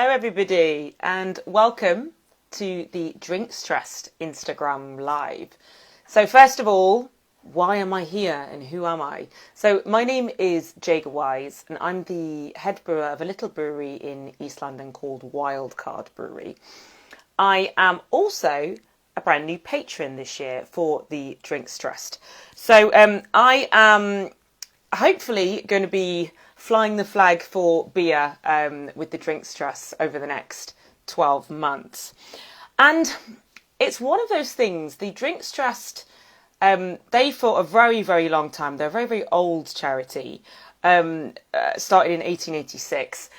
Hello, everybody, and welcome to the Drinks Trust Instagram Live. So, first of all, why am I here and who am I? So, my name is Jaega, and I'm the head brewer of a little brewery in East London called Wildcard Brewery. I am also a brand new patron this year for the Drinks Trust. So, I am hopefully going to be flying the flag for beer with the Drinks Trust over the next 12 months. And it's one of those things, the Drinks Trust, they for a very, very long time, they're a very, very old charity, started in 1886.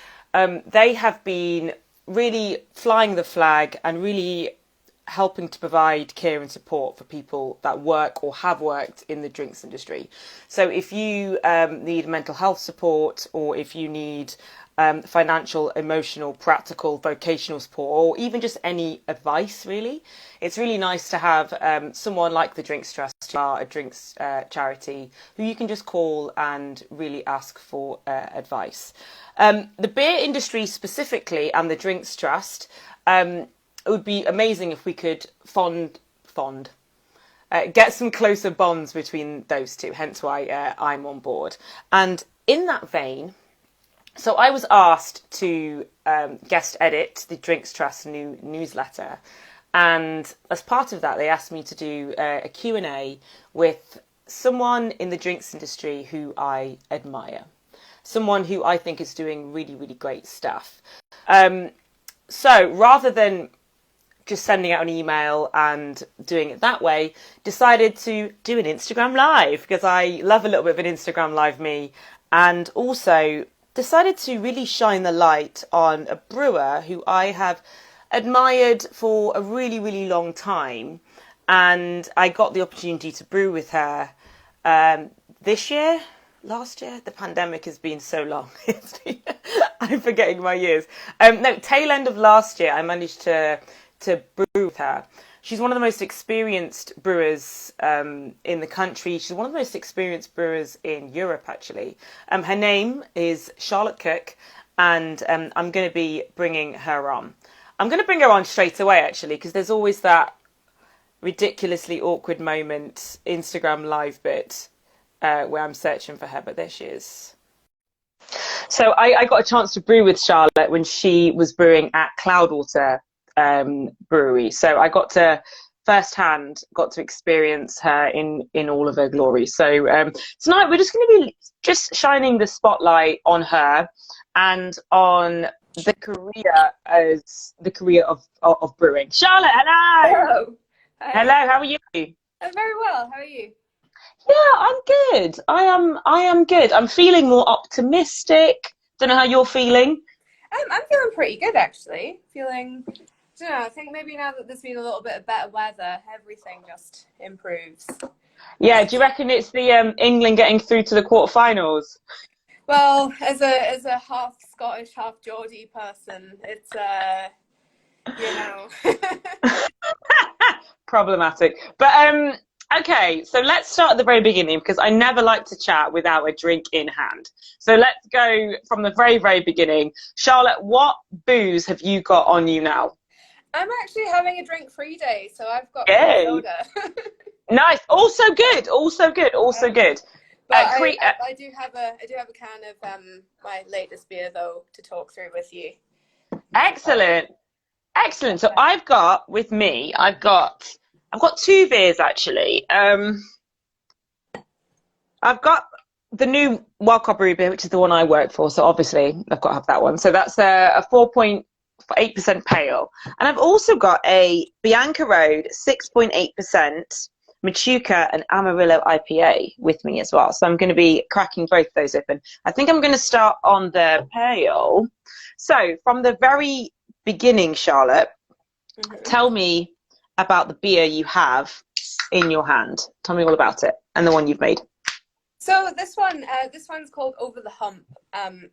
They have been really flying the flag and really helping to provide care and support for people that work or have worked in the drinks industry. So if you need mental health support, or if you need financial, emotional, practical, vocational support, or even just any advice, really, it's really nice to have someone like the Drinks Trust, a drinks charity, who you can just call and really ask for advice. The beer industry specifically and the Drinks Trust, it would be amazing if we could get some closer bonds between those two, hence why I'm on board. And in that vein, so I was asked to guest edit the Drinks Trust new newsletter. And as part of that, they asked me to do a Q&A with someone in the drinks industry who I admire. Someone who I think is doing really, really great stuff. So rather than just sending out an email and doing it that way, decided to do an Instagram Live because I love a little bit of an Instagram Live me, and also decided to really shine the light on a brewer who I have admired for a really, really long time. And I got the opportunity to brew with her this year. Last year, the pandemic has been so long. I'm forgetting my years. No, tail end of last year, I managed to brew with her. She's one of the most experienced brewers in the country. She's one of the most experienced brewers in Europe, actually. Her name is Charlotte Cook, and I'm going to be bringing her on. I'm going to bring her on straight away, actually, because there's always that ridiculously awkward moment, Instagram Live bit, where I'm searching for her, but there she is. So I got a chance to brew with Charlotte when she was brewing at Cloudwater Brewery. So I got to firsthand experience her in all of her glory. So tonight we're just going to be just shining the spotlight on her and on the career of brewing. Charlotte, hello. Hello. Hi. Hello. How are you? I'm very well. How are you? Yeah, I'm good. I am good. I'm feeling more optimistic. Don't know how you're feeling. I'm feeling pretty good, actually. I don't know, I think maybe now that there's been a little bit of better weather, everything just improves. Yeah, do you reckon it's the England getting through to the quarterfinals? Well, as a half Scottish, half Geordie person, it's you know. Problematic. But okay, so let's start at the very beginning because I never like to chat without a drink in hand. So let's go from the very, very beginning. Charlotte, what booze have you got on you now? I'm actually having a drink-free day, so I've got Yay. soda. Nice. Also good. Also good. Also good. But I do have a can of my latest beer though to talk through with you. Excellent. Excellent. So I've got two beers actually. I've got the new Wildcard Brewery beer, which is the one I work for. So obviously I've got to have that one. So that's a 4.8% pale. And I've also got a Bianca Road 6.8% Machuca and Amarillo IPA with me as well. So I'm going to be cracking both of those open. I think I'm going to start on the pale. So from the very beginning, Charlotte, tell me about the beer you have in your hand. Tell me all about it and the one you've made. So this one's called Over the Hump.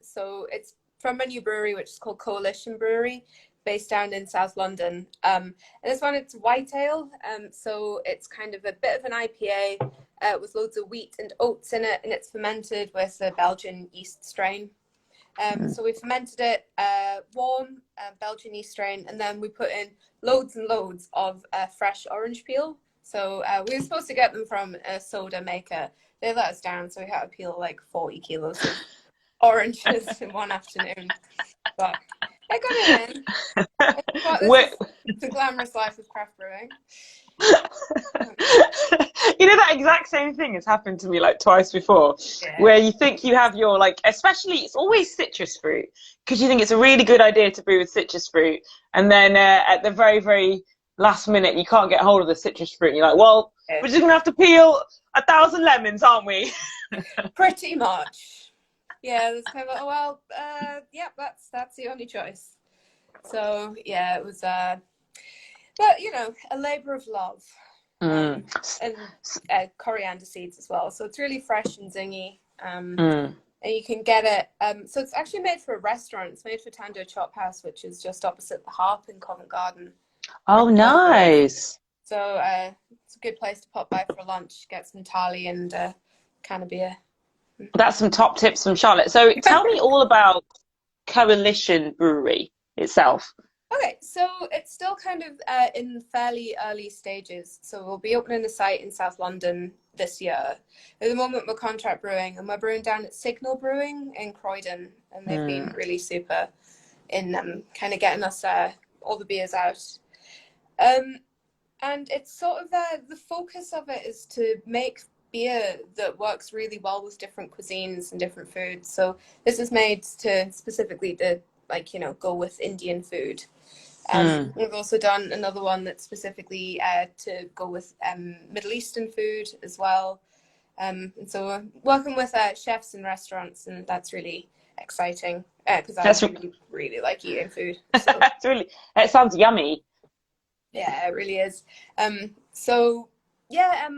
So it's from a new brewery which is called Coalition Brewery, based down in South London. And this one, it's white ale. So it's kind of a bit of an IPA with loads of wheat and oats in it, and it's fermented with a Belgian yeast strain. So we fermented it warm, Belgian yeast strain, and then we put in loads and loads of fresh orange peel. So we were supposed to get them from a soda maker. They let us down, so we had to peel like 40 kilos of oranges in one afternoon. But I got it in. This is the glamorous life of craft brewing. You know, that exact same thing has happened to me like twice before, where you think you have your, like, especially it's always citrus fruit, because you think it's a really good idea to brew with citrus fruit, and then at the very, very last minute you can't get hold of the citrus fruit, and you're like, well, we're just gonna have to peel 1,000 lemons, aren't we? Pretty much. Yeah, it's kind of, well, yeah, that's the only choice. So yeah, it was but you know, a labor of love. And coriander seeds as well, so it's really fresh and zingy, and you can get it, so it's actually made for a restaurant. It's made for Tando Chop House, which is just opposite the Harp in Covent Garden. Oh, nice. So it's a good place to pop by for lunch, get some tali and a can of beer. That's some top tips from Charlotte. So tell me all about Coalition Brewery itself. Okay, so it's still kind of in fairly early stages. So we'll be opening a site in South London this year. At the moment, we're contract brewing, and we're brewing down at Signal Brewing in Croydon, and they've been really super in kind of getting us all the beers out. And it's sort of the focus of it is to make beer that works really well with different cuisines and different foods. So this is made to specifically to, like, you know, go with Indian food. We've also done another one that's specifically to go with Middle Eastern food as well. And so we're working with chefs and restaurants, and that's really exciting because I really like eating food. So. It sounds yummy. Yeah, it really is. So yeah,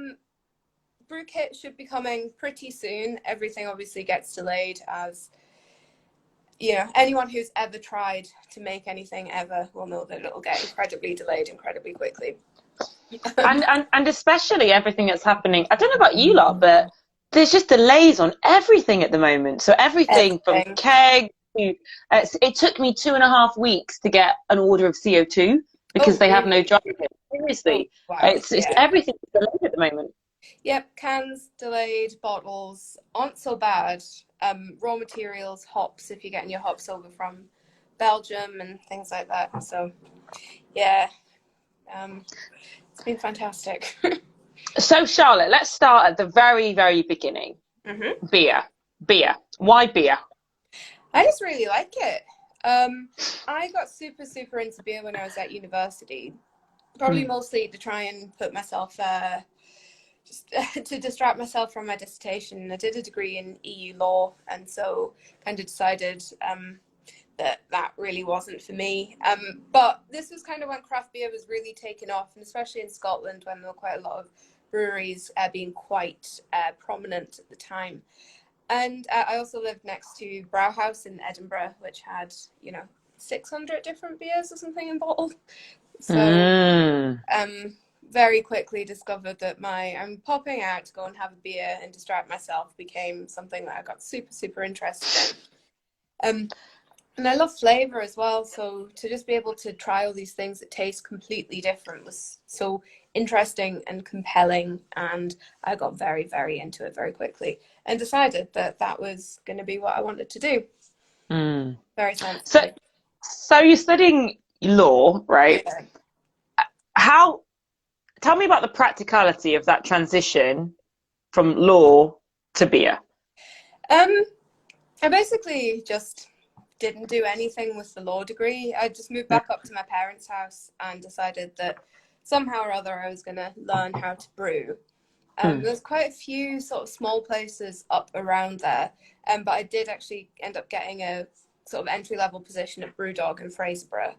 brew kit should be coming pretty soon. Everything obviously gets delayed, as you know, anyone who's ever tried to make anything ever will know that it'll get incredibly delayed incredibly quickly. and especially everything that's happening. I don't know about you lot, but there's just delays on everything at the moment. So everything from keg to it took me 2.5 weeks to get an order of CO2 because they have no drivers. Seriously, it's everything's delayed at the moment. Yep, cans delayed, bottles aren't so bad. Raw materials, hops, if you're getting your hops over from Belgium and things like that. So, yeah, it's been fantastic. So, Charlotte, let's start at the very, very beginning. Beer. Why beer? I just really like it. I got super, super into beer when I was at university. Probably mostly to try and put myself just to distract myself from my dissertation. I did a degree in EU law, and so kind of decided that really wasn't for me. But this was kind of when craft beer was really taking off, and especially in Scotland when there were quite a lot of breweries being quite prominent at the time. And I also lived next to Brauhaus in Edinburgh, which had, you know, 600 different beers or something in bottle. So very quickly discovered that I'm popping out to go and have a beer and distract myself became something that I got super, super interested in. And I love flavor as well. So to just be able to try all these things that taste completely different was so interesting and compelling. And I got very, very into it very quickly and decided that that was going to be what I wanted to do. Very sensitive. So you're studying law, right? Yeah. Tell me about the practicality of that transition from law to beer. I basically just didn't do anything with the law degree. I just moved back up to my parents' house and decided that somehow or other I was going to learn how to brew. There's quite a few sort of small places up around there, but I did actually end up getting a sort of entry-level position at Brewdog in Fraserburgh.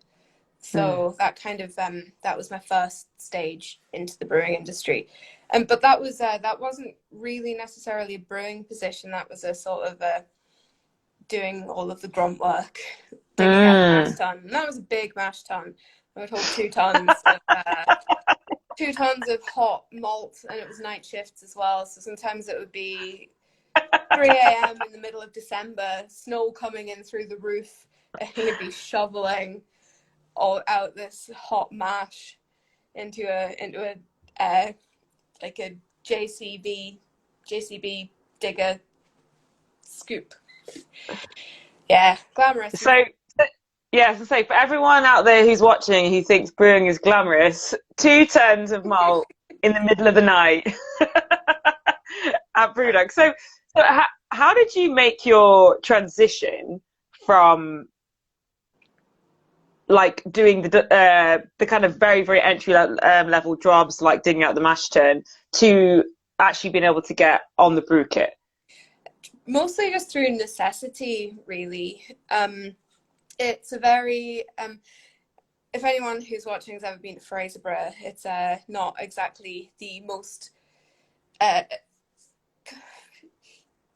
So that kind of that was my first stage into the brewing industry. But that wasn't really necessarily a brewing position. That was a sort of doing all of the grunt work, digging out the mash tun. And that was a big mash tun. I would hold 2 tons of 2 tons of hot malt, and it was night shifts as well. So sometimes it would be 3 a.m. in the middle of December, snow coming in through the roof, and you'd be shoveling all out this hot mash into a like a JCB digger scoop. Yeah, glamorous. So, yeah, so say for everyone out there who's watching who thinks brewing is glamorous, 2 tons of malt in the middle of the night at Brewdog. So how did you make your transition from like doing the kind of very very entry level jobs like digging out the mash tun to actually being able to get on the brew kit? Mostly just through necessity, really. It's a very if anyone who's watching has ever been to Fraserburgh, it's not exactly the most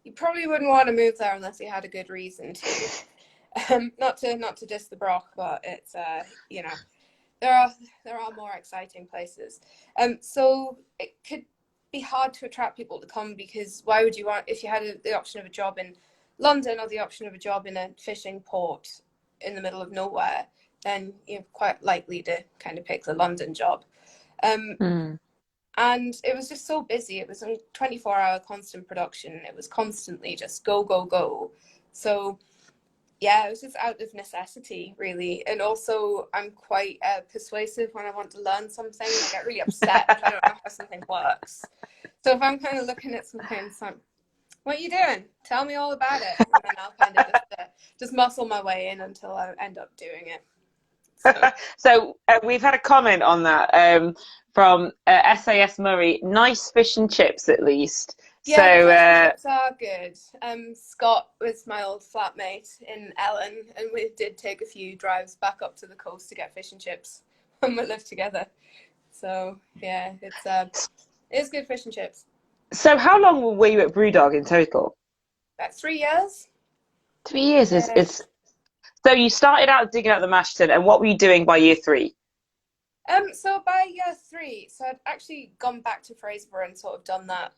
you probably wouldn't want to move there unless you had a good reason to. Not to diss the Broch, but it's you know, there are more exciting places. So it could be hard to attract people to come, because why would you want, if you had the option of a job in London or the option of a job in a fishing port in the middle of nowhere, then you're quite likely to kind of pick the London job. And it was just so busy. It was a 24-hour constant production. It was constantly just go, go, go. So yeah, it was just out of necessity, really. And also, I'm quite persuasive when I want to learn something. I get really upset if I don't know how something works. So if I'm kind of looking at something, it's like, what are you doing? Tell me all about it. And then I'll kind of just muscle my way in until I end up doing it. So we've had a comment on that from SAS Murray. Nice fish and chips, at least. Yeah, so the fish and chips are good. Scott was my old flatmate in Ellen, and we did take a few drives back up to the coast to get fish and chips when we lived together. So yeah, it's good fish and chips. So how long were you at Brewdog in total? About 3 years. 3 years is so you started out digging out the mash tun, and what were you doing by year 3? So by year 3, so I'd actually gone back to Fraserburgh and sort of done that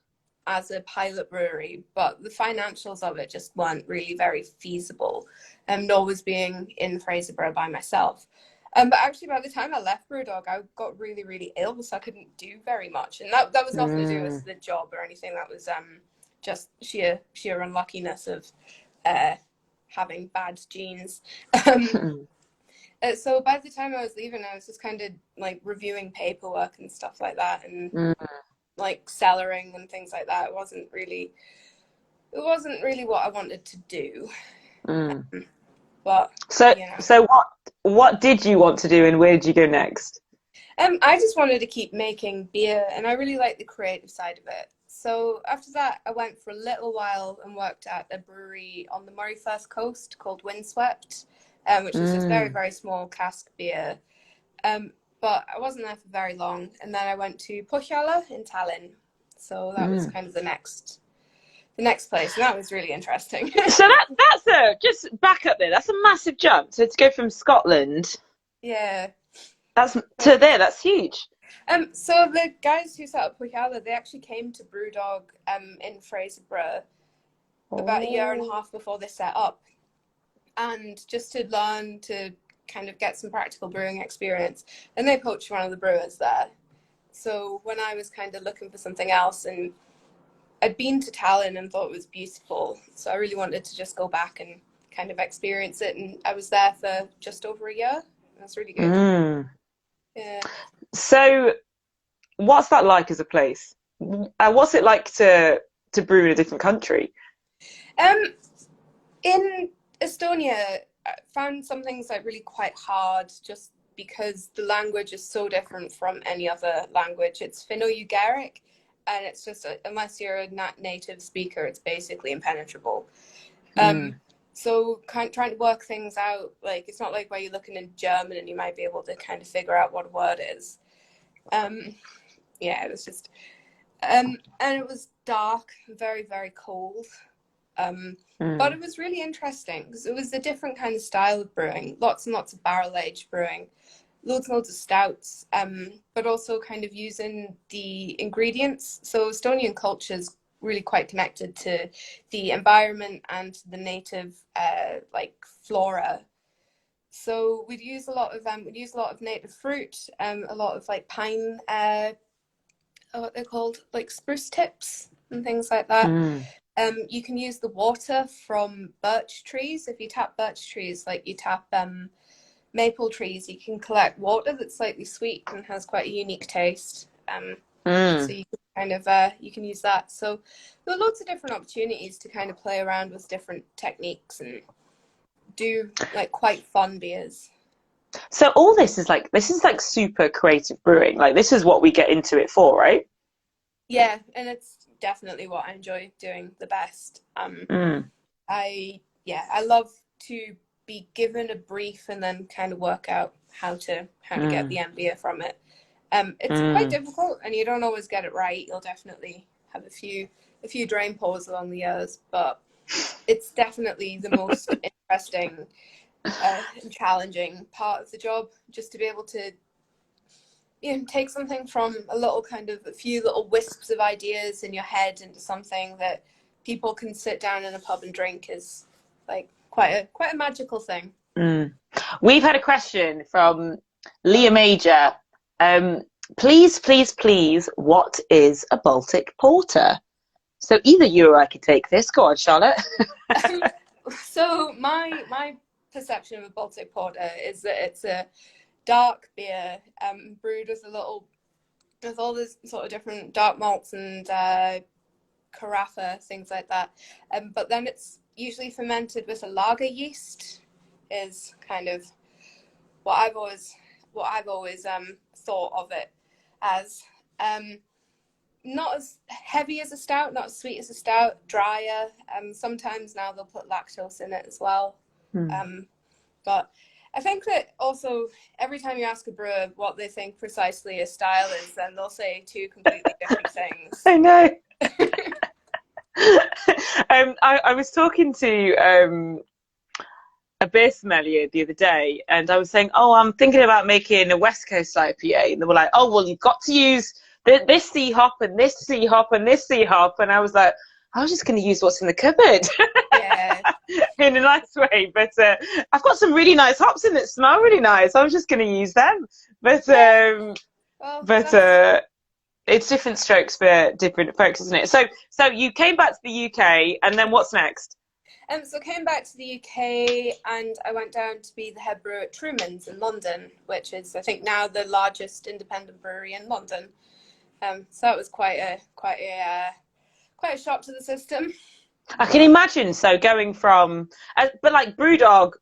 as a pilot brewery, but the financials of it just weren't really very feasible, nor was being in Fraserburgh by myself. But actually, by the time I left Brewdog, I got really, really ill, so I couldn't do very much, and that was nothing to do with the job or anything. That was just sheer unluckiness of having bad genes. So by the time I was leaving, I was just kind of like reviewing paperwork and stuff like that, and like cellaring and things like that. It wasn't really what I wanted to do. But so you know. so what did you want to do, and where did you go next? I just wanted to keep making beer, and I really liked the creative side of it. So after that, I went for a little while and worked at a brewery on the Moray First Coast called Windswept, which is just very, very small cask beer. But I wasn't there for very long, and then I went to Pohjola in Tallinn. So that was kind of the next place, and that was really interesting. So that's just back up there. That's a massive jump. So to go from Scotland, Yeah, that's to there. That's huge. So the guys who set up Pohjola, they actually came to Brewdog in Fraserburgh about a year and a half before they set up, and just to learn to kind of get some practical brewing experience. And they poached one of the brewers there. So when I was kind of looking for something else, and I'd been to Tallinn and thought it was beautiful, so I really wanted to just go back and kind of experience it. And I was there for just over a year. That's really good. Yeah. So what's that like as a place? What's it like to brew in a different country? In Estonia, I found some things like really quite hard, just because the language is so different from any other language. It's Finno-Ugaric, and it's just unless you're a native speaker, it's basically impenetrable. So trying to work things out, like it's not like where you're looking in German and you might be able to kind of figure out what a word is. Yeah, it was just, and it was dark, very, very cold. But it was really interesting because it was a different kind of style of brewing, lots and lots of barrel aged brewing, loads and loads of stouts, but also kind of using the ingredients. So Estonian culture's really quite connected to the environment and the native like flora. So we'd use a lot of native fruit, a lot of like pine, what they're called, like spruce tips and things like that. Mm. You can use the water from birch trees. If you tap birch trees, like you tap maple trees, you can collect water that's slightly sweet and has quite a unique taste. So you can kind of you can use that. So there are loads of different opportunities to kind of play around with different techniques and do like quite fun beers. So all this is like super creative brewing. Like this is what we get into it for, right? Yeah, and it's definitely what I enjoy doing the best. I love to be given a brief and then kind of work out how to get the end beer from it. It's quite difficult, and you don't always get it right. You'll definitely have a few drain pours along the years, but it's definitely the most interesting and challenging part of the job. Just to be able to take something from a few little wisps of ideas in your head into something that people can sit down in a pub and drink is like quite a magical thing. We've had a question from Leah Major. Please, please, please, what is a Baltic porter? So either you or I could take this. Go on, Charlotte. So my perception of a Baltic porter is that it's a dark beer brewed with all this sort of different dark malts and carafa, things like that. But then it's usually fermented with a lager yeast, is kind of what I've always thought of it as. Not as heavy as a stout, not as sweet as a stout, drier. Sometimes now they'll put lactose in it as well. But I think that also every time you ask a brewer what they think precisely a style is, then they'll say two completely different things. I know. I was talking to a beer sommelier the other day, and I was saying, "Oh, I'm thinking about making a West Coast IPA," and they were like, "Oh, well, you've got to use this C hop and this C hop and this C hop," and I was like, "I was just going to use what's in the cupboard." Yeah. In a nice way, but I've got some really nice hops in that smell really nice. I was just going to use them, but it's different strokes for different folks, isn't it? So you came back to the UK, and then what's next? So I came back to the UK and I went down to be the head brewer at Truman's in London, which is I think now the largest independent brewery in London. So it was quite a shock to the system. I can imagine. So going from, but like Brewdog,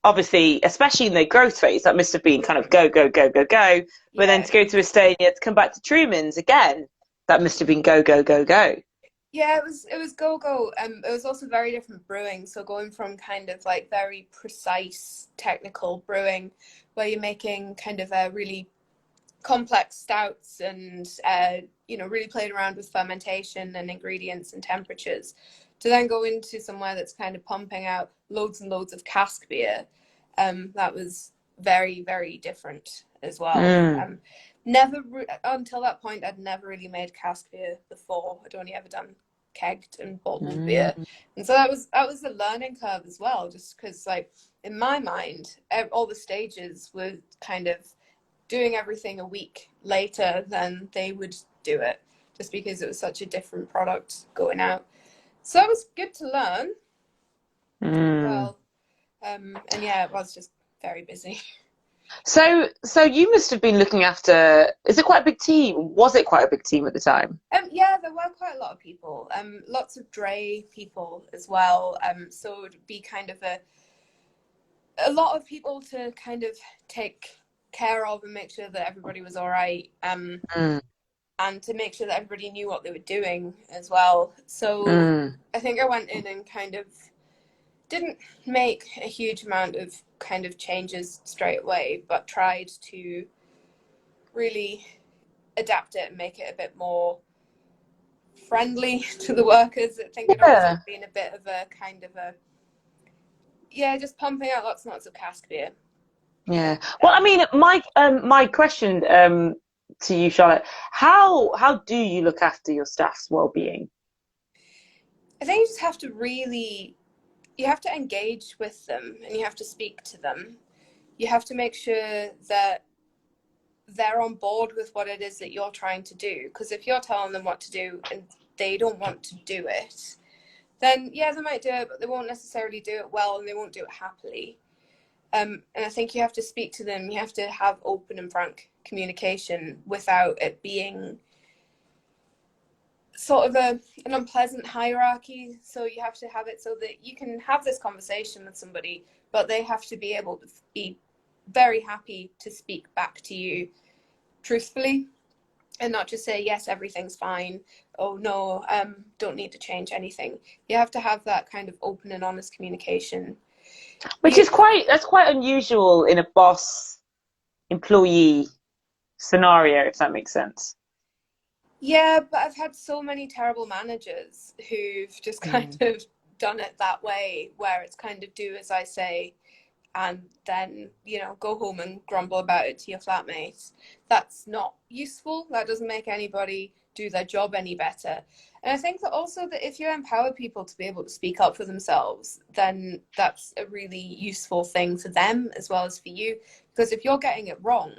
obviously, especially in the growth phase, that must have been kind of go, go, go, go, go. But then to go to Estonia, to come back to Truman's again, that must have been go, go, go, go. Yeah, it was go go. It was also very different brewing. So going from kind of like very precise technical brewing, where you're making kind of a really complex stouts and really playing around with fermentation and ingredients and temperatures, to then go into somewhere that's kind of pumping out loads and loads of cask beer. That was very, very different as well. Until that point, I'd never really made cask beer before. I'd only ever done kegged and bottled beer, and so that was a learning curve as well. Just because, like, in my mind, all the stages were kind of doing everything a week later than they would do it, just because it was such a different product going out. So it was good to learn. Well, and yeah, it was just very busy. So you must have been looking after, is it quite a big team? Was it quite a big team at the time? Yeah, there were quite a lot of people. Lots of dray people as well. So it would be kind of a lot of people to kind of take care of and make sure that everybody was all right. And to make sure that everybody knew what they were doing as well. So I think I went in and kind of didn't make a huge amount of kind of changes straight away, but tried to really adapt it and make it a bit more friendly to the workers. I think it also been a bit of a kind of just pumping out lots and lots of cask beer. Yeah. Well, I mean, my question to you, Charlotte, how do you look after your staff's well-being? I think you just have to really, you have to engage with them and you have to speak to them. You have to make sure that they're on board with what it is that you're trying to do. Because if you're telling them what to do and they don't want to do it, then yeah, they might do it, but they won't necessarily do it well and they won't do it happily. And I think you have to speak to them. You have to have open and frank communication without it being sort of an unpleasant hierarchy. So you have to have it so that you can have this conversation with somebody, but they have to be able to be very happy to speak back to you truthfully and not just say, yes, everything's fine. Oh, no, don't need to change anything. You have to have that kind of open and honest communication. Which is that's quite unusual in a boss-employee scenario, if that makes sense. Yeah, but I've had so many terrible managers who've just kind of done it that way, where it's kind of do as I say, and then, you know, go home and grumble about it to your flatmates. That's not useful. That doesn't make anybody do their job any better. And I think that also that if you empower people to be able to speak up for themselves, then that's a really useful thing for them as well as for you. Because if you're getting it wrong,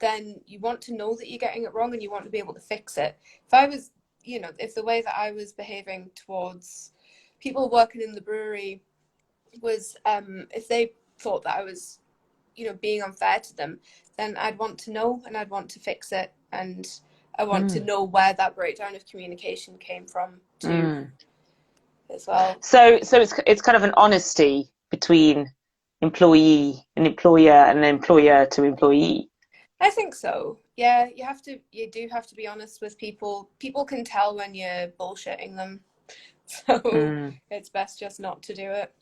then you want to know that you're getting it wrong and you want to be able to fix it. If I was, you know, if the way that I was behaving towards people working in the brewery was, if they thought that I was, you know, being unfair to them, then I'd want to know and I'd want to fix it. And I want to know where that breakdown of communication came from too, as well. So it's kind of an honesty between employee and employer and employer to employee. I think so. Yeah, you do have to be honest with people. People can tell when you're bullshitting them. So it's best just not to do it.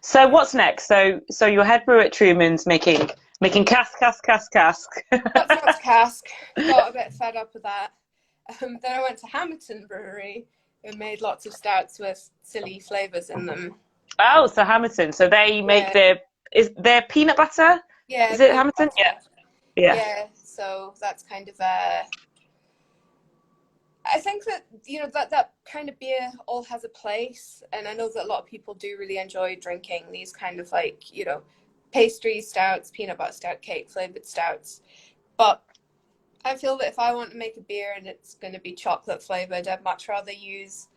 So what's next? So your head brewer at Truman's making cask. That's cask. Got a bit fed up with that. Then I went to Hamilton Brewery and made lots of stouts with silly flavors in them. Oh, so Hamilton. So they make their peanut butter? Yeah. Is it Hamilton? Butter. Yeah. Yeah. So that's kind of I think that, you know, that kind of beer all has a place, and I know that a lot of people do really enjoy drinking these kind of, like, you know, pastry stouts, peanut butter stout, cake flavored stouts. But I feel that if I want to make a beer and it's going to be chocolate flavored, I'd much rather use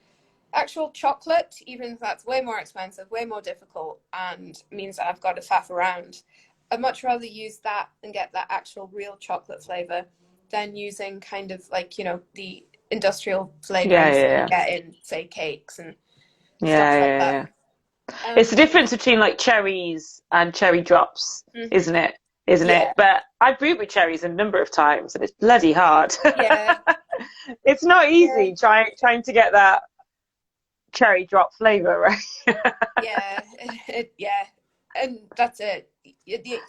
actual chocolate, even if that's way more expensive, way more difficult, and means that I've got to faff around. I'd much rather use that and get that actual real chocolate flavor than using kind of like, you know, the industrial flavorings that you get in, say, cakes and stuff like that. It's the difference between like cherries and cherry drops, isn't it? It? But I've brewed with cherries a number of times and it's bloody hard. Yeah. It's not easy trying to get that cherry drop flavor, right? Yeah. And that's it.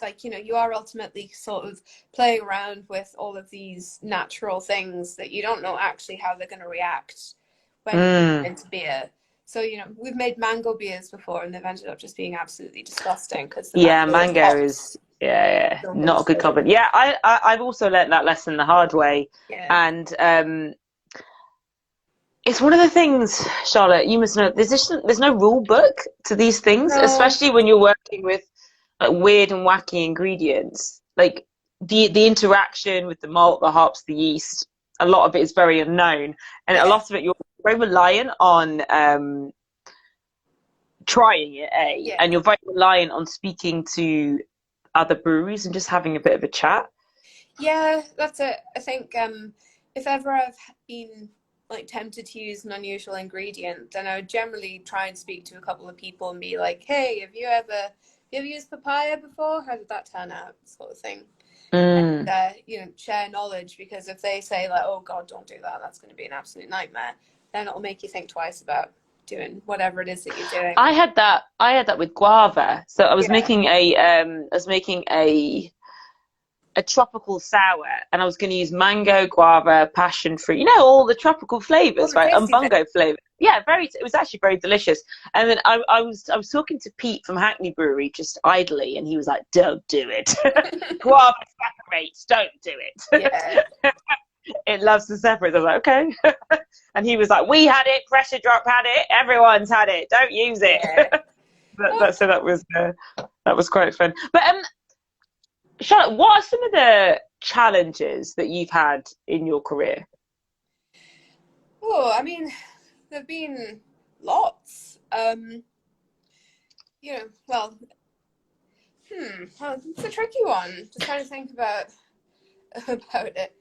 Like, you know, you are ultimately sort of playing around with all of these natural things that you don't know actually how they're going to react when you into beer. So, you know, we've made mango beers before and they've ended up just being absolutely disgusting because mango is not a good comment. Yeah, I've also learnt that lesson the hard way. And it's one of the things, Charlotte, you must know, there's no rule book to these things, especially when you're working with like weird and wacky ingredients. Like the interaction with the malt, the hops, the yeast, a lot of it is very unknown, and a lot of it you're very reliant on trying it, and you're very reliant on speaking to other breweries and just having a bit of a chat. Yeah, that's it. I think if ever I've been like tempted to use an unusual ingredient, then I would generally try and speak to a couple of people and be like, hey, have you ever used papaya before? How did that turn out? Sort of thing. And you know, share knowledge, because if they say like, oh god, don't do that, that's going to be an absolute nightmare, then it'll make you think twice about doing whatever it is that you're doing. I had that with guava. So I was making a tropical sour, and I was going to use mango, guava, passion fruit, you know, all the tropical flavors, right? And bungo flavor. Yeah, it was actually very delicious. And then I was talking to Pete from Hackney Brewery just idly, and he was like, don't do it. Guava separates, don't do it. It loves to separate. I was like, okay. And he was like, we had it, Pressure Drop had it, everyone's had it, don't use it. Yeah. So that was quite fun. But Charlotte, what are some of the challenges that you've had in your career? Oh, I mean, there've been lots. Well, it's a tricky one. Just trying to think about about it.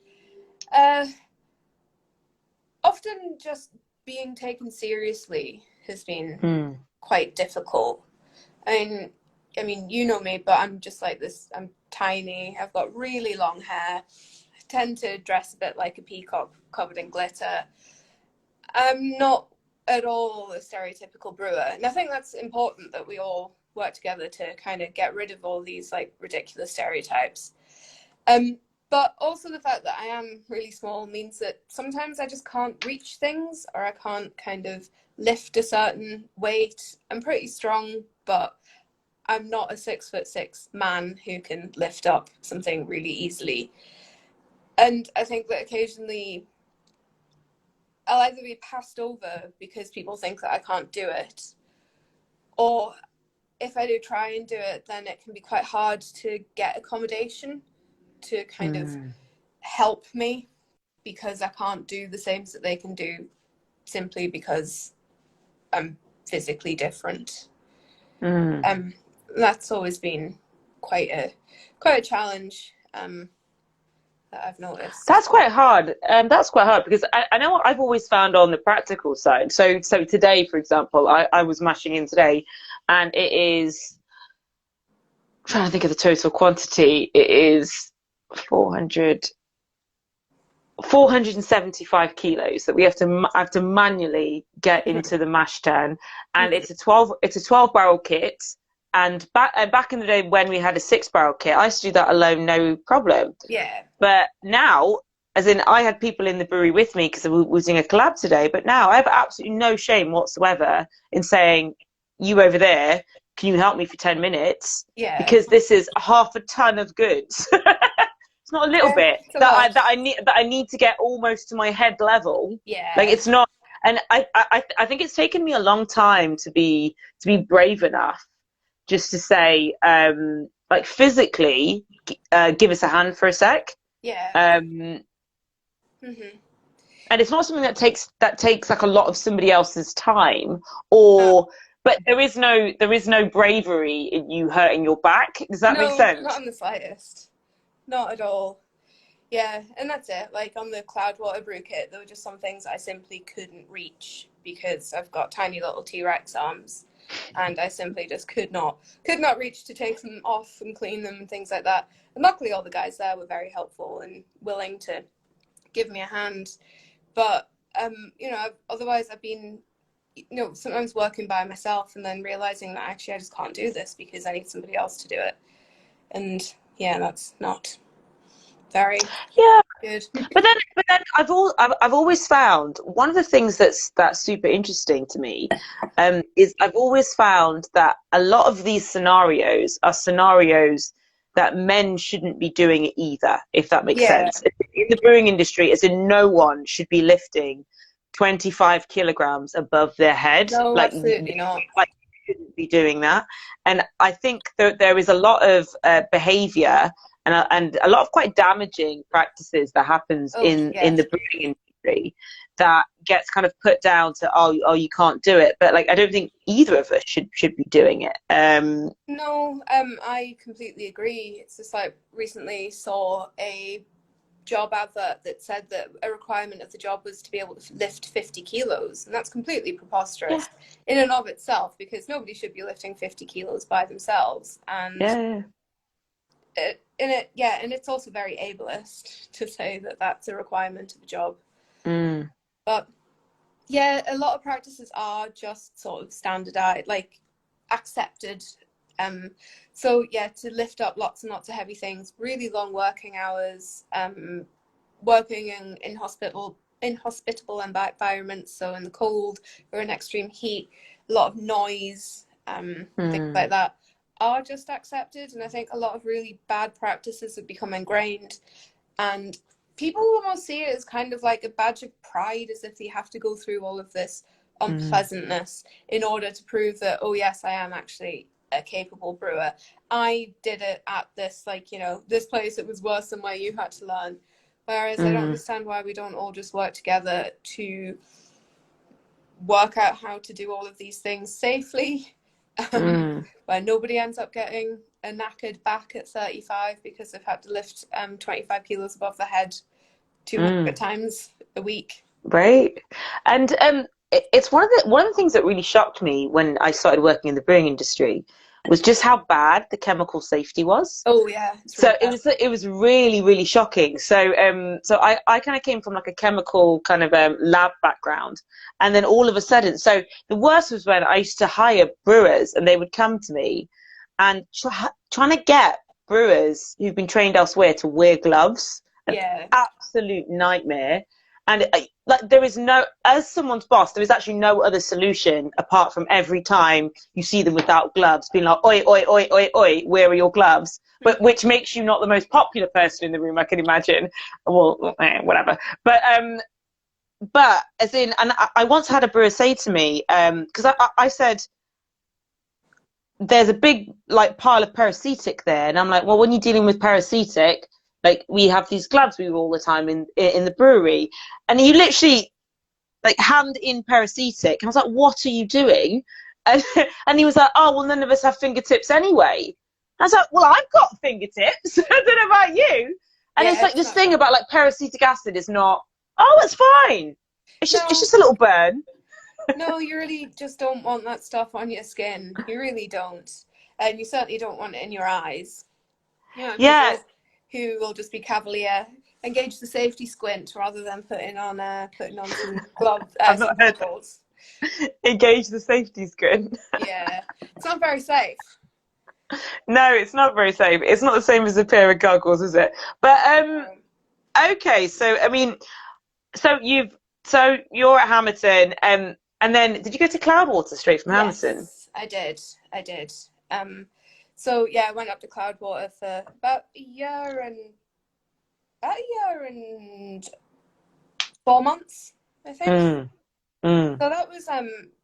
Uh, Often just being taken seriously has been Mm. quite difficult. I mean, you know me, but I'm just like this. I'm tiny. I've got really long hair. I tend to dress a bit like a peacock covered in glitter. I'm not at all a stereotypical brewer. And I think that's important that we all work together to kind of get rid of all these like ridiculous stereotypes. But also the fact that I am really small means that sometimes I just can't reach things, or I can't kind of lift a certain weight. I'm pretty strong, but I'm not a 6'6" man who can lift up something really easily. And I think that occasionally I'll either be passed over because people think that I can't do it, or if I do try and do it, then it can be quite hard to get accommodation to kind of Mm. help me, because I can't do the same that they can do simply because I'm physically different. Mm. That's always been quite a challenge that I've noticed. That's quite hard. That's quite hard because I know what I've always found on the practical side. So today, for example, I was mashing in today, and it is I'm trying to think of the total quantity. It is 400, 475 kilos that we have to manually get into the mash tun, and it's a 12 barrel kit. And back in the day when we had a 6 barrel kit, I used to do that alone, no problem. Yeah, But now, as in, I had people in the brewery with me because we were doing a collab today. But now I have absolutely no shame whatsoever in saying, "You over there, can you help me for 10 minutes?" yeah, Because this is half a ton of goods. It's not a little yeah. bit It's a lot. that I need to get almost to my head level. Like Yeah, it's not, and I think it's taken me a long time to be brave enough just to say, like physically, give us a hand for a sec. yeah. Um, hmm and it's not something that takes like a lot of somebody else's time, No, or but there is no bravery in you hurting your back. Does that make no, not sense? in the slightest. Not at all. Yeah, and that's it. Like on the Cloudwater brew kit, there were just some things I simply couldn't reach because I've got tiny little T-Rex arms, and I simply just could not reach to take them off and clean them and things like that. And luckily, all the guys there were very helpful and willing to give me a hand. But otherwise I've been, sometimes working by myself and then realizing that actually I just can't do this because I need somebody else to do it. And yeah, that's not very Yeah. good. But then I've always found one of the things that's super interesting to me, is I've always found that a lot of these scenarios are scenarios that men shouldn't be doing it either, if that makes Yeah, sense. In the brewing industry, as in no one should be lifting 25 kilograms above their head. no, absolutely not. Like you shouldn't be doing that. And I think that there is a lot of behavior and a lot of quite damaging practices that happens Oh in yes. the brewing industry that gets kind of put down to you can't do it, but like I don't think either of us should be doing it. No, I completely agree. It's just like recently saw a job advert that said that a requirement of the job was to be able to lift 50 kilos, and that's completely Yeah, preposterous in and of itself, because nobody should be lifting 50 kilos by themselves. And yeah, and it's also very ableist to say that that's a requirement of the job. mm, But yeah, a lot of practices are just sort of standardized, like accepted. Um, so yeah, to lift up lots and lots of heavy things, really long working hours, working in hospitable environments, so in the cold or in extreme heat, a lot of noise, things like mm. that are just accepted. And I think a lot of really bad practices have become ingrained. And people almost see it as kind of like a badge of pride, as if they have to go through all of this unpleasantness in order to prove that, oh yes, I am actually a capable brewer. I did it at this, like, you know, this place, it was worse than where you had to learn. Whereas I don't understand why we don't all just work together to work out how to do all of these things safely, where nobody ends up getting a knackered back at 35 because they've had to lift 25 kilos above their head 200 times a week. Right. And it's one of the things that really shocked me when I started working in the brewing industry was just how bad the chemical safety was. Oh yeah, it's So really bad. it was really, really shocking. So I kind of came from like a chemical kind of lab background, and then all of a sudden, so the worst was when I used to hire brewers, and they would come to me, and trying to get brewers who've been trained elsewhere to wear gloves, an Yeah. absolute nightmare. And like there is no, as someone's boss, there is actually no other solution apart from every time you see them without gloves, being like, oi, oi, oi, oi, oi, where are your gloves? But which makes you not the most popular person in the room, I can imagine. Well, whatever. But as in, and I once had a brewer say to me, because I said, there's a big like pile of paracetic there, and I'm like, well, when you're dealing with paracetic, like we have these gloves we use all the time in the brewery, and he literally like hand in paracetic, and I was like, what are you doing? And, and he was like, oh well, none of us have fingertips anyway. I was like, well, I've got fingertips. I don't know about you. And it's Yeah, like it's this not thing fun. about like paracetic acid is not, oh, it's fine. It's No, just a little burn. no, you really just don't want that stuff on your skin. You really don't. And you certainly don't want it in your eyes. You know, there's Yeah, those who will just be cavalier, engage the safety squint rather than putting on some I've some not heard that. goggles. Engage the safety screen. Yeah, it's not very safe. No, it's not very safe. It's not the same as a pair of goggles, is it? But okay. So I mean, so you're at Hamilton, and then did you go to Cloudwater straight from Hamilton? Yes, I did. I did. So yeah, I went up to Cloudwater for about a year and 4 months, I think. Mm, mm, So that was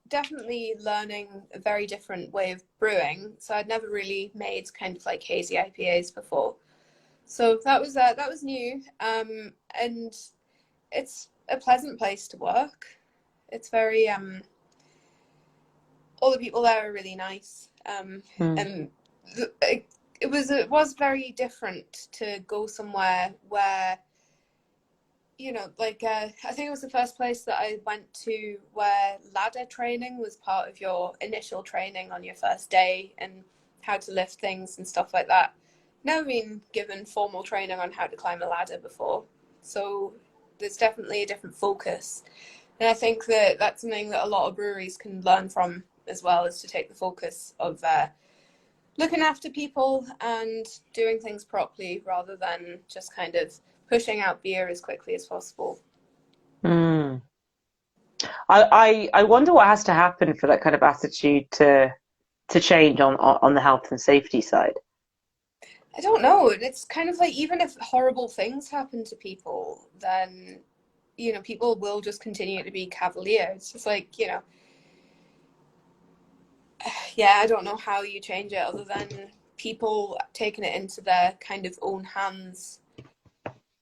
definitely learning a very different way of brewing. So I'd never really made kind of like hazy IPAs before. So that was new. And it's a pleasant place to work. It's very all the people there are really nice. mm, And it was very different to go somewhere where, you know, like I think it was the first place that I went to where ladder training was part of your initial training on your first day, and how to lift things and stuff like that. Never been given formal training on how to climb a ladder before, so there's definitely a different focus. And I think that that's something that a lot of breweries can learn from as well, is to take the focus of looking after people and doing things properly rather than just kind of pushing out beer as quickly as possible. mm. I wonder what has to happen for that kind of attitude to change on the health and safety side. I don't know. It's kind of like, even if horrible things happen to people, then, you know, people will just continue to be cavalier. It's just like, you know, yeah, I don't know how you change it other than people taking it into their kind of own hands.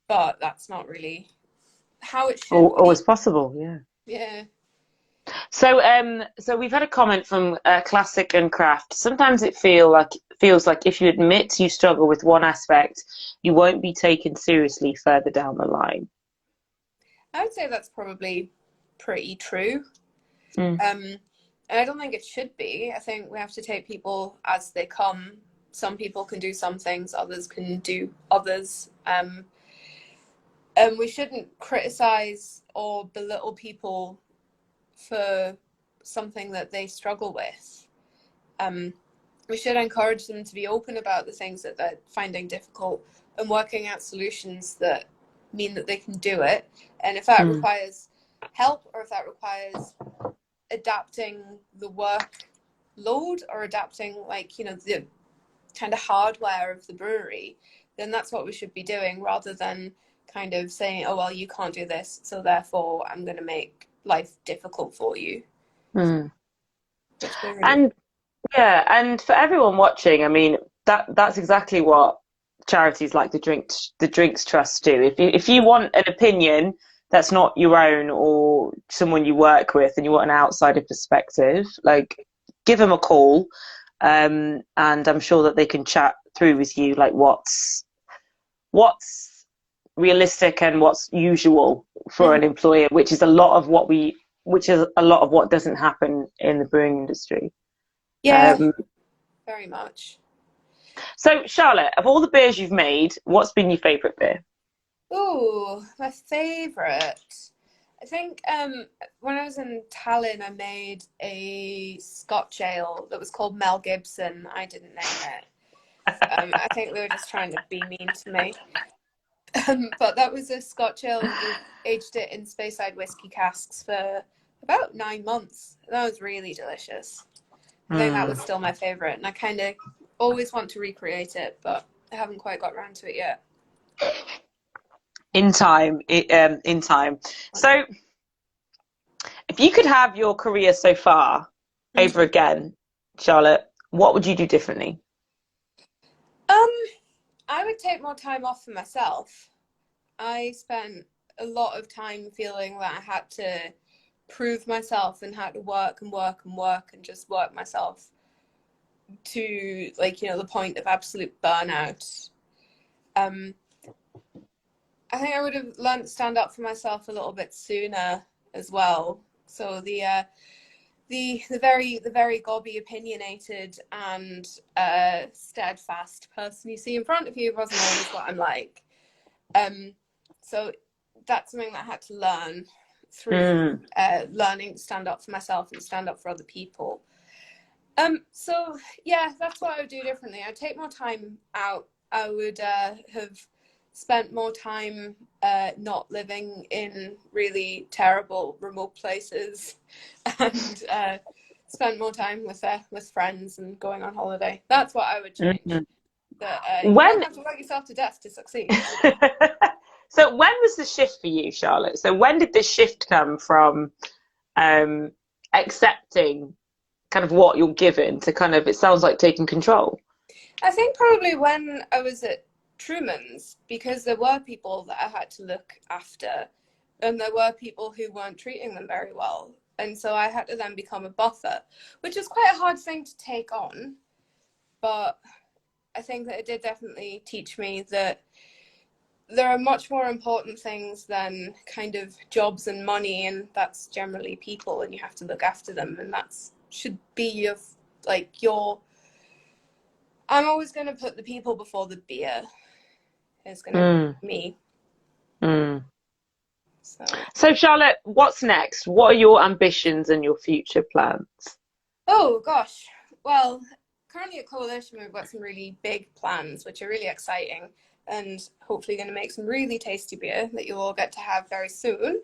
But that's not really how it should Or be. it's possible, yeah. Yeah. So we've had a comment from Classic and Craft. Sometimes it feels like if you admit you struggle with one aspect, you won't be taken seriously further down the line. I would say that's probably pretty true. Mm, And I don't think it should be. I think we have to take people as they come. Some people can do some things, others can do others. And we shouldn't criticize or belittle people for something that they struggle with. Um, we should encourage them to be open about the things that they're finding difficult and working out solutions that mean that they can do it. And if that mm, requires help, or if that requires adapting the workload, or adapting, like, you know, the kind of hardware of the brewery, then that's what we should be doing, rather than kind of saying, oh, well, you can't do this, so therefore I'm going to make life difficult for you. Mm. Which they really. And yeah, and for everyone watching, I mean, that's exactly what charities like the Drinks Trust do. If you want an opinion that's not your own or someone you work with, and you want an outsider perspective, like give them a call, and I'm sure that they can chat through with you like what's realistic and what's usual for an Mhm. employer, which is a lot of what doesn't happen in the brewing industry. Yeah, Um, very much. So, Charlotte, of all the beers you've made, what's been your favourite beer? Ooh, my favorite. I think when I was in Tallinn, I made a Scotch ale that was called Mel Gibson. I didn't name it. I think they were just trying to be mean to me. But that was a Scotch ale, and we aged it in Speyside whiskey casks for about 9 months. That was really delicious. I think that Mm. was still my favorite, and I kind of always want to recreate it, but I haven't quite got around to it yet. In time, in time. So, if you could have your career so far over Mhm. again, Charlotte, what would you do differently? Um, I would take more time off for myself. I spent a lot of time feeling that I had to prove myself and had to work and work and work and just work myself to, like, the point of absolute burnout. Um, I think I would have learned to stand up for myself a little bit sooner as well. So the very gobby, opinionated, and steadfast person you see in front of you wasn't always what I'm like. So that's something that I had to learn through Mm. learning to stand up for myself and stand up for other people. So yeah, that's what I would do differently. I'd take more time out. I would have spent more time not living in really terrible remote places, and spent more time with friends and going on holiday. That's what I would change. Mhm. That you don't When have to work yourself to death to succeed. so when was the shift for you, Charlotte? So when did the shift come from um, accepting kind of what you're given to kind of, it sounds like taking control? I think probably when I was at Truman's, because there were people that I had to look after, and there were people who weren't treating them very well. And so I had to then become a buffer, which is quite a hard thing to take on. But I think that it did definitely teach me that there are much more important things than kind of jobs and money, and that's generally people, and you have to look after them, and that's should be your I'm always going to put the people before the beer. Is going to Mm, be me. mm. So, So, Charlotte, what's next? What are your ambitions and your future plans? oh gosh. Well, currently at Coalition, we've got some really big plans, which are really exciting, and hopefully going to make some really tasty beer that you'll all get to have very soon.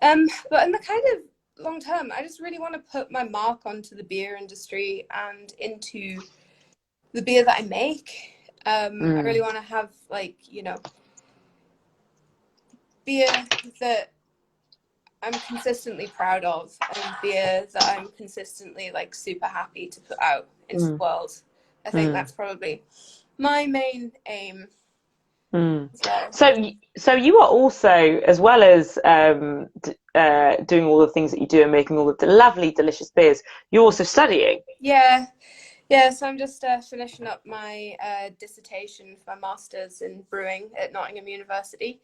But in the kind of long term, I just really want to put my mark onto the beer industry and into the beer that I make. I really Mm, want to have beer that I'm consistently proud of, and beer that I'm consistently super happy to put out into the mm, world. I think mm, that's probably my main aim mm. as well. So you are also, as well as doing all the things that you do and making all of the lovely, delicious beers, you're also studying. Yeah, yeah. So I'm just finishing up my dissertation for my master's in brewing at Nottingham University.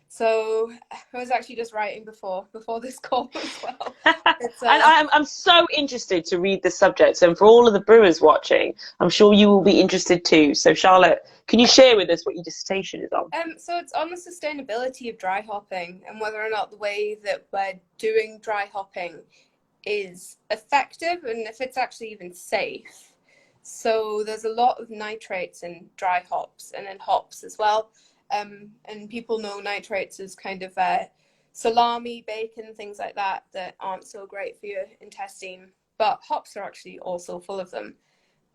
So I was actually just writing before this call as well. It's And I'm so interested to read the subject. And for all of the brewers watching, I'm sure you will be interested too. So, Charlotte, can you share with us what your dissertation is on? So it's on the sustainability of dry hopping and whether or not the way that we're doing dry hopping is effective and if it's actually even safe. So there's a lot of nitrates in dry hops and in hops as well. And people know nitrates as kind of salami, bacon, things like that aren't so great for your intestine. But hops are actually also full of them.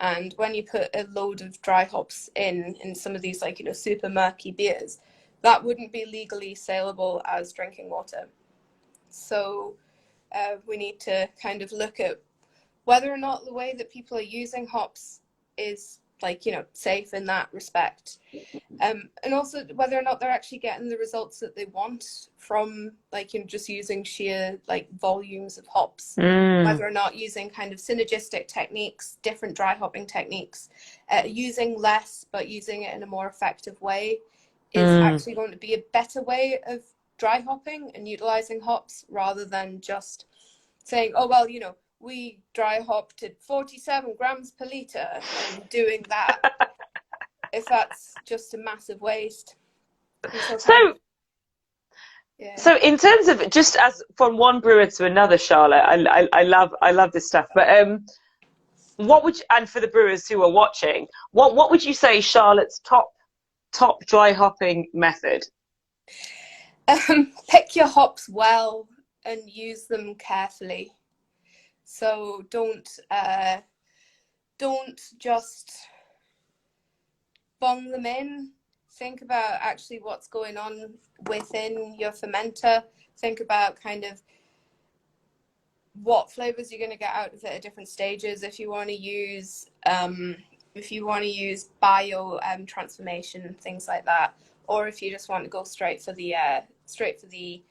And when you put a load of dry hops in some of these super murky beers, that wouldn't be legally saleable as drinking water. So we need to kind of look at whether or not the way that people are using hops is, like, you know, safe in that respect. And also whether or not they're actually getting the results that they want from, like, you know, just using sheer, like, volumes of hops. Whether or not using kind of synergistic techniques, different dry hopping techniques, using less but using it in a more effective way is actually going to be a better way of dry hopping and utilizing hops, rather than just saying, oh, well, you know, we dry hopped at 47 grams per litre and doing that. If that's just a massive waste. So in terms of, just as from one brewer to another, Charlotte, I love this stuff. But what would you, and for the brewers who are watching, what would you say Charlotte's top dry hopping method? Pick your hops well and use them carefully. So don't just bung them in. Think about actually what's going on within your fermenter. Think about kind of what flavors you're going to get out of it at different stages. If you want to use bio transformation, things like that, or if you just want to go straight for the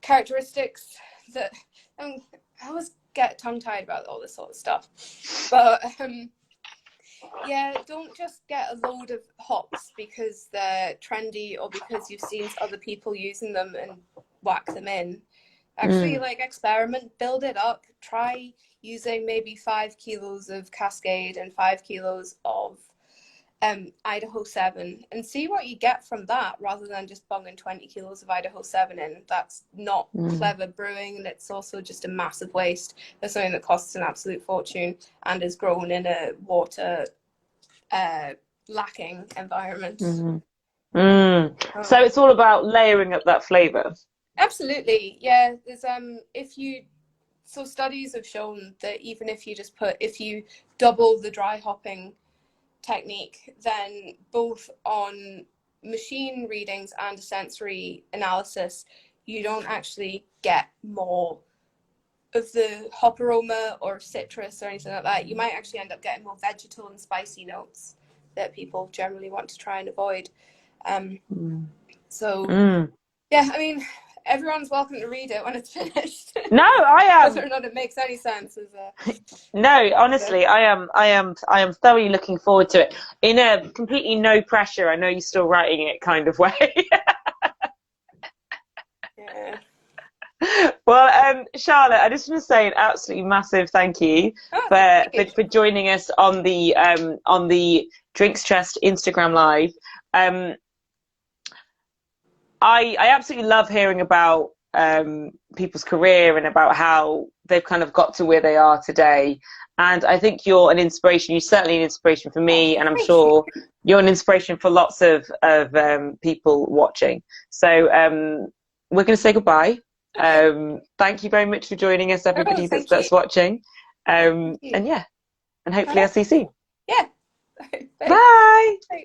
characteristics that I always get tongue-tied about all this sort of stuff. But yeah, don't just get a load of hops because they're trendy or because you've seen other people using them and whack them in. Actually, like, experiment, build it up, try using maybe 5 kilos of Cascade and 5 kilos of Idaho 7 and see what you get from that, rather than just bunging 20 kilos of Idaho 7 in. That's not clever brewing, and it's also just a massive waste. There's something that costs an absolute fortune and is grown in a water lacking environment. So it's all about layering up that flavour. Absolutely, yeah. There's so studies have shown that even if you double the dry hopping technique, then both on machine readings and sensory analysis, you don't actually get more of the hop aroma or citrus or anything like that. You might actually end up getting more vegetal and spicy notes that people generally want to try and avoid. Yeah, I mean, everyone's welcome to read it when it's finished. No, I am. Whether or not it makes any sense is No, honestly, I am thoroughly looking forward to it. In a completely no pressure, I know you're still writing it kind of way. Yeah. Well, Charlotte, I just want to say an absolutely massive thank you for joining us on the Drinks Trust Instagram Live. I absolutely love hearing about people's career and about how they've kind of got to where they are today. And I think you're an inspiration. You're certainly an inspiration for me, and I'm sure you're an inspiration for lots of people watching. So we're going to say goodbye. Thank you very much for joining us, everybody that's watching. And yeah, and hopefully I'll see you soon. Yeah. Bye. Bye.